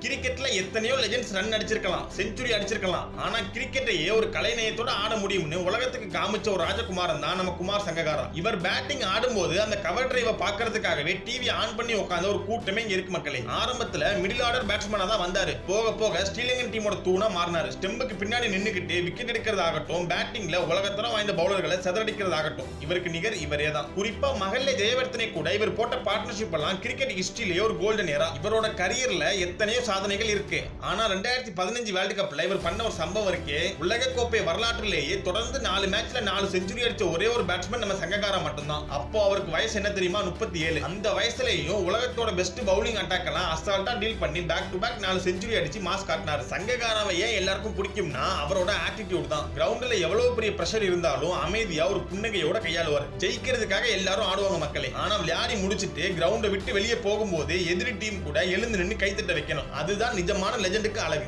கிரிக்கெட்ல எத்தனையோ legends run அடிச்சிருக்கலாம், century அடிச்சிருக்கலாம். ஆனா கிரிக்கெட்டையே ஒரு கலைநயத்தோட ஆட முடியும்னு உலகத்துக்கு காமிச்ச ஒரு ராஜகுமாரன் தான் நம்ம குமார் சங்ககாரா. இவர் பேட்டிங் ஆடும்போது அந்த கவர் டிரைவை பார்க்கறதுக்காகவே டிவி ஆன் பண்ணி உட்கார்ந்த ஒரு கூட்டமே இங்க இருக்கு மக்களே. ஆரம்பத்துல மிடில் ஆர்டர் பேட்ஸ்மேனா தான் வந்தாரு. போக போக ஸ்ரீலங்கன் டீமோட தூணா மாறினாரு. ஸ்டெம்புக்கு பின்னாடி நின்னுக்கிட்டு விக்கெட் எடுக்கிறதாகட்டும், பேட்டிங்ல உலகத்தரம் வாய்ந்த பவுலர்களை சதறடிக்கிறதாகட்டும், இவருக்கு நிகர் இவரே தான். குறிப்பா மகல்ல ஜெயவர்தனை கூட இவர் போட்ட பார்ட்னர்ஷிப் எல்லாம் கிரிக்கெட் ஹிஸ்டரியிலேயே ஒரு கோல்டன் ஏரா. இவரோட கரியர்ல எத்தனையோ சாதனைகள் இருக்கு. ஆனா 2015 வேர்ல்ட் கப்ல இவர் பண்ண ஒரு சம்பவம் இருக்கு. உலக கோப்பை வரலாற்றிலேயே தொடர்ந்து 4 மேட்ச்ல 4 செஞ்சுரி அடிச்ச ஒரே ஒரு பேட்ஸ்மேன் நம்ம சங்ககாரா மட்டும்தான். அப்போ அவருக்கு வயசு என்ன தெரியுமா? 37. அந்த வயசுலயும் உலகத்தோட பெஸ்ட் பவுலிங் அட்டாக் எல்லாம் அசால்ட்டா டீல் பண்ணி பேக் டு பேக் 4 செஞ்சுரி அடிச்சு மாஸ் காட்டினாரு. சங்ககாராவை ஏன் எல்லாருக்கும் பிடிக்கும்னா அவரோட ஆட்டிடியூட் தான். கிரவுண்ட்ல எவ்வளவு பெரிய பிரஷர் இருந்தாலும் அமைதியா ஒரு புன்னகையோட கையாளுவார். ஜெயிக்கிறதுக்காக எல்லாரும் ஆடுவாங்க மக்களே. ஆனா விளையாடி முடிச்சிட்டு கிரவுண்டை விட்டு வெளியே போகும்போது எதிரி டீம் கூட எழுந்து நின்று கைத்தட்ட வைக்கணும். அதுதான் நிஜமான லெஜெண்டுக்கு அழகு.